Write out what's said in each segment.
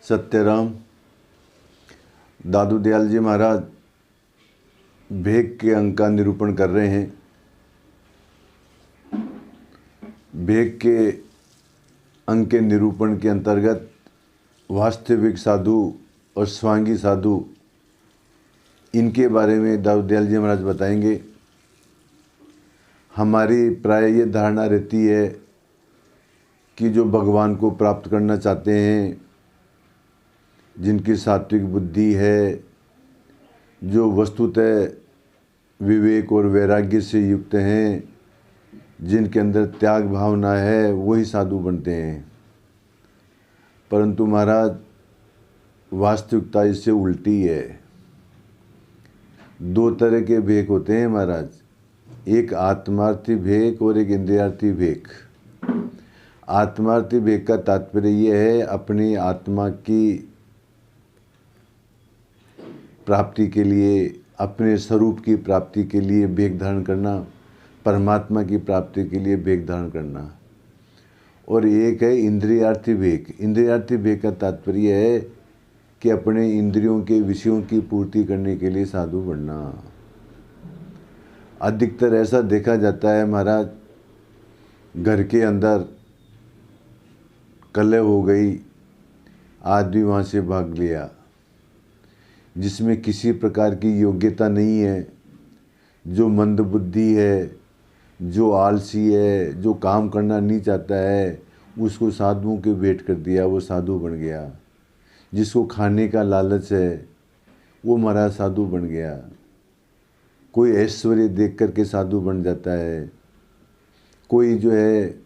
सत्यराम दादू दयाल जी महाराज vague के अंक का निरूपण कर रहे हैं। भेग के अंक के निरूपण के अंतर्गत वास्तविक साधु और स्वांगी साधु, इनके बारे में दादू दयाल जी महाराज बताएंगे। हमारी प्राय ये धारणा रहती है कि जो भगवान को प्राप्त करना चाहते हैं, जिनकी सात्विक बुद्धि है, जो वस्तुतः विवेक और वैराग्य से युक्त हैं, जिनके अंदर त्याग भावना है, वही साधु बनते हैं। परंतु महाराज वास्तविकता इससे उल्टी है। दो तरह के भेक होते हैं महाराज, एक आत्मार्थी भेक और एक इंद्रियार्थी भेक। आत्मार्थी भेक का तात्पर्य यह है अपनी आत्मा की प्राप्ति के लिए, अपने स्वरूप की प्राप्ति के लिए भेक धारण करना, परमात्मा की प्राप्ति के लिए भेक धारण करना। और एक है इंद्रियार्थी भेक। इंद्रियार्थी भेक का तात्पर्य है कि अपने इंद्रियों के विषयों की पूर्ति करने के लिए साधु बनना। अधिकतर ऐसा देखा जाता है महाराज, घर के अंदर कलह हो गई, आदमी वहाँ से भाग लिया, जिसमें किसी प्रकार की योग्यता नहीं है, जो मंदबुद्धि है, जो आलसी है, जो काम करना नहीं चाहता है, उसको साधुओं के भेंट कर दिया, वो साधु बन गया। जिसको खाने का लालच है, वो महाराज साधु बन गया। कोई ऐश्वर्य देख करके साधु बन जाता है, कोई जो है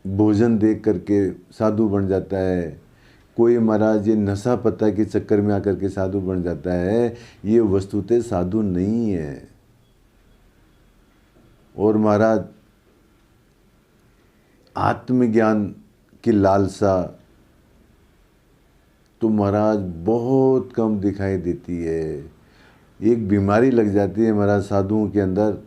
भोजन देख करके साधु बन जाता है, कोई महाराज ये नशा पता के चक्कर में आकर के साधु बन जाता है। ये वस्तुतः साधु नहीं है। और महाराज आत्मज्ञान की लालसा तो महाराज बहुत कम दिखाई देती है। एक बीमारी लग जाती है महाराज साधुओं के अंदर,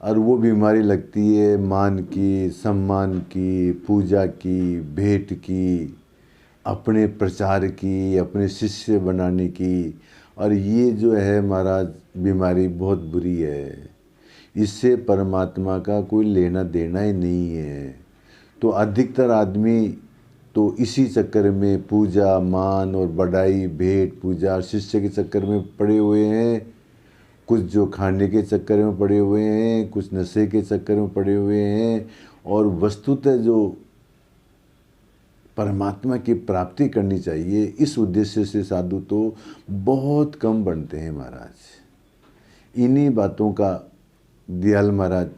और वो बीमारी लगती है मान की, सम्मान की, पूजा की, भेंट की, अपने प्रचार की, अपने शिष्य बनाने की। और ये जो है महाराज बीमारी बहुत बुरी है। इससे परमात्मा का कोई लेना देना ही नहीं है। तो अधिकतर आदमी तो इसी चक्कर में पूजा, मान और बढ़ाई, भेंट, पूजा, शिष्य के चक्कर में पड़े हुए हैं। कुछ जो खाने के चक्कर में पड़े हुए हैं, कुछ नशे के चक्कर में पड़े हुए हैं। और वस्तुतः जो परमात्मा की प्राप्ति करनी चाहिए, इस उद्देश्य से साधु तो बहुत कम बनते हैं महाराज। इन्हीं बातों का दयाल महाराज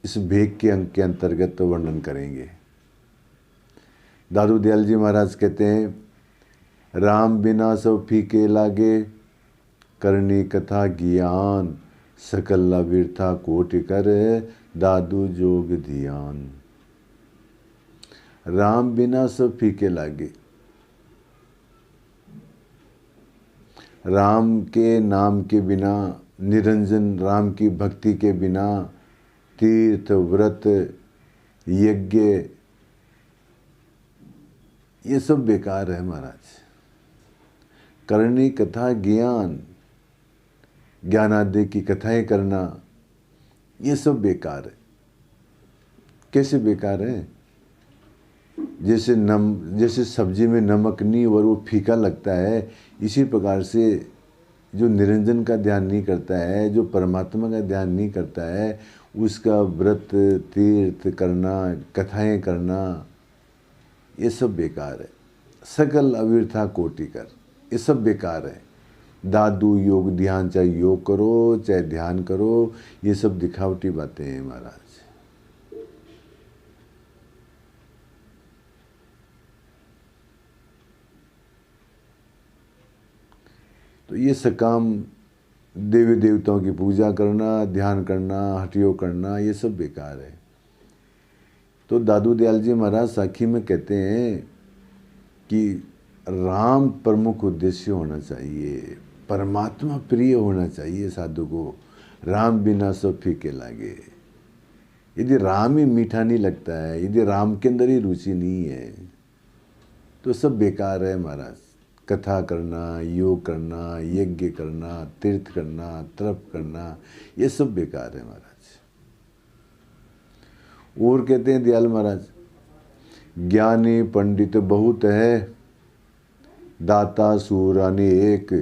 इस भेक के अंक के अंतर्गत तो वर्णन करेंगे। दादू दयाल जी महाराज कहते हैं, राम बिना सब फीके लागे, करनी कथा ज्ञान, सकल व्यर्था कोटि कर, दादू जोग ध्यान। राम बिना सब फीके लागे। राम के नाम के बिना, निरंजन राम की भक्ति के बिना तीर्थ, व्रत, यज्ञ, ये सब बेकार है महाराज। करनी कथा ज्ञान, ज्ञान आदि की कथाएं करना, ये सब बेकार है। कैसे बेकार है? जैसे सब्जी में नमक नहीं और वो फीका लगता है, इसी प्रकार से जो निरंजन का ध्यान नहीं करता है, जो परमात्मा का ध्यान नहीं करता है, उसका व्रत, तीर्थ करना, कथाएं करना, ये सब बेकार है। सकल अविर्था कोटि कर, ये सब बेकार है। दादू योग ध्यान, चाहे योग करो चाहे ध्यान करो, ये सब दिखावटी बातें हैं महाराज। तो ये सकाम देवी देवताओं की पूजा करना, ध्यान करना, हठयोग करना, ये सब बेकार है। तो दादू दयाल जी महाराज साखी में कहते हैं कि राम प्रमुख उद्देश्य होना चाहिए, परमात्मा प्रिय होना चाहिए साधु को। राम बिना सब फीके लागे। यदि राम ही मीठा नहीं लगता है, यदि राम के अंदर ही रुचि नहीं है, तो सब बेकार है महाराज। कथा करना, योग करना, यज्ञ करना, तीर्थ करना, तप करना, ये सब बेकार है महाराज। और कहते हैं दयाल महाराज, ज्ञानी पंडित बहुत है, दाता सूर अनेक,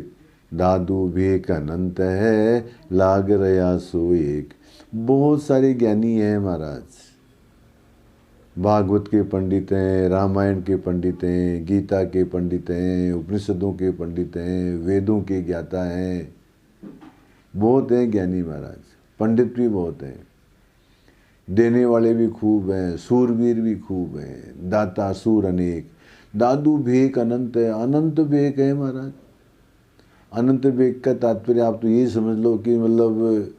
दादू भेक अनंत है, लाग रया सो एक। बहुत सारे ज्ञानी हैं महाराज। भागवत के पंडित हैं, रामायण के पंडित हैं, गीता के पंडित हैं, उपनिषदों के पंडित हैं, वेदों के ज्ञाता हैं, बहुत हैं ज्ञानी महाराज। पंडित भी बहुत हैं, देने वाले भी खूब हैं, सूरवीर भी खूब हैं, दाता सूर अनेक। दादू भेक अनंत है, अनंत भेक है महाराज। अनंत भेक का तात्पर्य आप तो ये समझ लो कि मतलब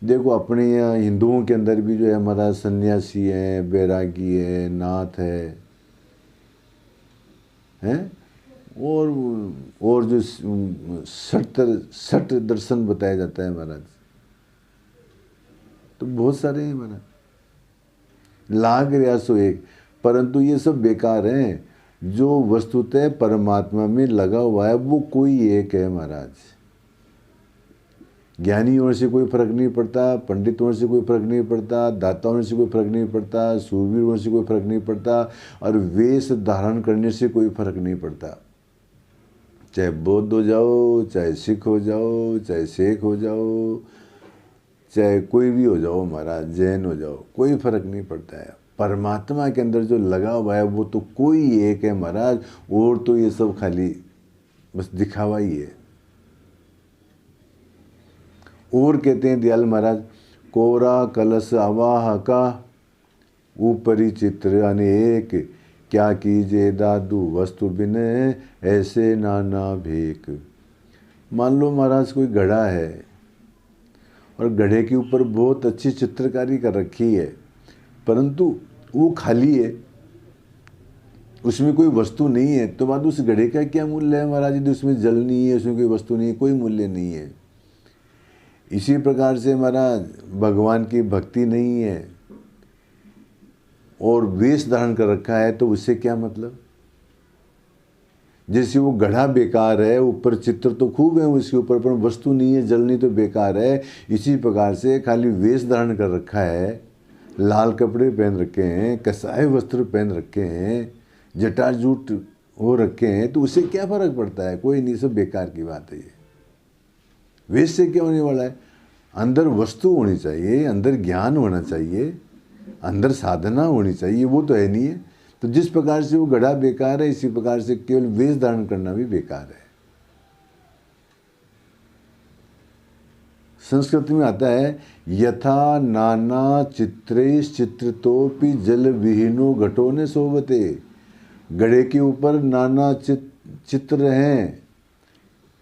देखो, अपने यहाँ हिंदुओं के अंदर भी जो है हमारा सन्यासी है, बैरागी है, नाथ है, हैं, और जो सठ दर्शन बताया जाता है महाराज, तो बहुत सारे हैं महाराज। लाग रयासो एक, परंतु ये सब बेकार हैं। जो वस्तुतः परमात्मा में लगा हुआ है वो कोई एक है महाराज। ज्ञानी होने से कोई फर्क नहीं पड़ता, पंडित होने से कोई फर्क नहीं पड़ता, दाता होने से कोई फर्क नहीं पड़ता, सूरवीर होने से कोई फर्क नहीं पड़ता, और वेश धारण करने से कोई फर्क नहीं पड़ता। चाहे बौद्ध हो जाओ, चाहे सिख हो जाओ, चाहे शेख हो जाओ, चाहे कोई भी हो जाओ महाराज, जैन हो जाओ, कोई फर्क नहीं पड़ता है। परमात्मा के अंदर जो लगा हुआ है वो तो कोई एक है महाराज, और तो ये सब खाली बस दिखावा ही है। और कहते हैं दयाल महाराज, कोरा कलश आवाह का, ऊपरी चित्र अनेक, क्या कीजिए दादू वस्तु बिन, ऐसे नाना भेक। मान लो महाराज कोई घड़ा है और घड़े के ऊपर बहुत अच्छी चित्रकारी कर रखी है, परंतु वो खाली है, उसमें कोई वस्तु नहीं है, तो बाद उस घड़े का क्या मूल्य है महाराज? यदि उसमें जल नहीं है, उसमें कोई वस्तु नहीं है, कोई मूल्य नहीं है। इसी प्रकार से महाराज भगवान की भक्ति नहीं है और वेश धारण कर रखा है, तो उससे क्या मतलब? जैसे वो घड़ा बेकार है, ऊपर चित्र तो खूब है उसके ऊपर, पर वस्तु नहीं है, जल नहीं, तो बेकार है। इसी प्रकार से खाली वेश धारण कर रखा है, लाल कपड़े पहन रखे हैं, कसाए वस्त्र पहन रखे हैं, जटाजूट हो रखे हैं, तो उससे क्या फर्क पड़ता है? कोई नहीं, सब बेकार की बात है। ये वेश से क्या होने वाला है? अंदर वस्तु होनी चाहिए, अंदर ज्ञान होना चाहिए, अंदर साधना होनी चाहिए, वो तो है नहीं है। तो जिस प्रकार से वो घड़ा बेकार है, इसी प्रकार से केवल वेश धारण करना भी बेकार है। संस्कृत में आता है, यथा नाना चित्रेश चित्रतोपि जल विहीनो घटो न शोभते। घड़े के ऊपर नाना चित्र हैं,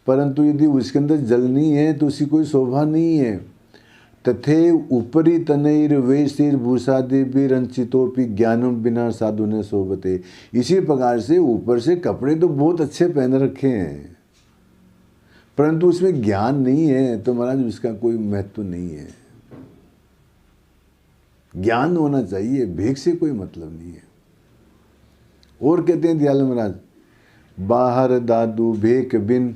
परंतु यदि उसके अंदर जल नहीं है तो उसकी कोई शोभा नहीं है। तथे ऊपरी तनैर वेशिर भूषादि रंचितोपि ज्ञानम बिना साधु ने शोभते। इसी प्रकार से ऊपर से कपड़े तो बहुत अच्छे पहन रखे हैं, परंतु उसमें ज्ञान नहीं है, तो महाराज उसका कोई महत्व नहीं है। ज्ञान होना चाहिए, भेक से कोई मतलब नहीं है। और कहते हैं दयाल महाराज, बाहर दादू भेक बिन,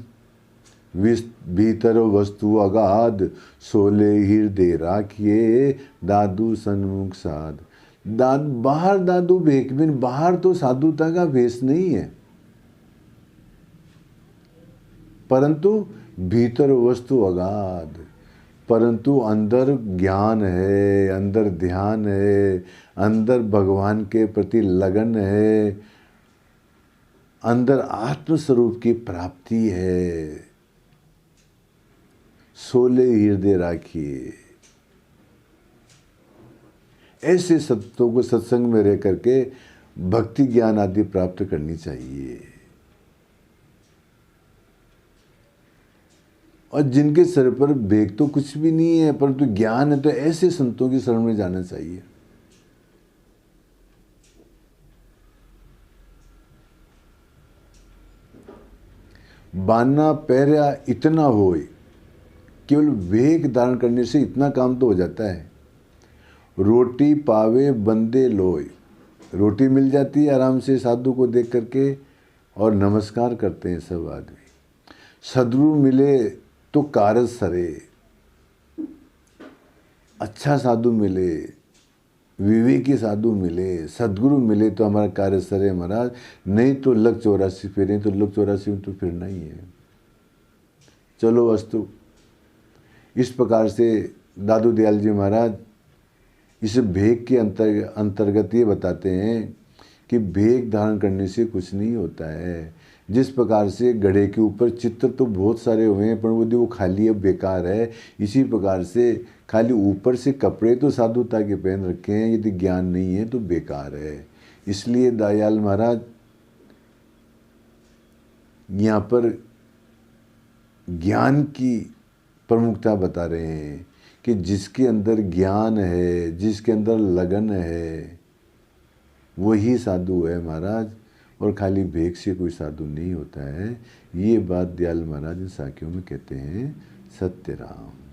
भीतर वस्तु अगाध, सोले हृदय राखिए, दादू सन्मुख साध। बाहर दादू भेक बिन, बाहर तो साधुता का भेष नहीं है, परंतु भीतर वस्तु अगाध, परंतु अंदर ज्ञान है, अंदर ध्यान है, अंदर भगवान के प्रति लगन है, अंदर आत्मस्वरूप की प्राप्ति है। सोले हृदय राखिए। ऐसे सत्यों को सत्संग में रह करके भक्ति ज्ञान आदि प्राप्त करनी चाहिए। और जिनके सर पर भेक तो कुछ भी नहीं है, परंतु ज्ञान है, तो ऐसे संतों की शरण में जाना चाहिए। बाना पैरा इतना होए, केवल भेक धारण करने से इतना काम तो हो जाता है। रोटी पावे बंदे लोय, रोटी मिल जाती है आराम से साधु को देख करके, और नमस्कार करते हैं सब आदमी। सदगुरु मिले तो कारज सरे, अच्छा साधु मिले, विवेकी साधु मिले, सदगुरु मिले तो हमारा कार्य सरे महाराज, नहीं तो लग 84 फिरे, तो लग 84 में तो फिरना ही है। चलो वस्तु इस प्रकार से दादू दयाल जी महाराज इस भेग के अंतर्गत ये बताते हैं कि भेग धारण करने से कुछ नहीं होता है। जिस प्रकार से घड़े के ऊपर चित्र तो बहुत सारे हुए हैं पर वो खाली अब बेकार है, इसी प्रकार से खाली ऊपर से कपड़े तो साधुता के पहन रखे हैं, यदि ज्ञान नहीं है तो बेकार है। इसलिए दयाल महाराज यहाँ पर ज्ञान की प्रमुखता बता रहे हैं कि जिसके अंदर ज्ञान है, जिसके अंदर लगन है, वही साधु है महाराज, और खाली भेग से कोई साधु नहीं होता है। ये बात दयाल महाराज इन साखियों में कहते हैं। सत्य राम।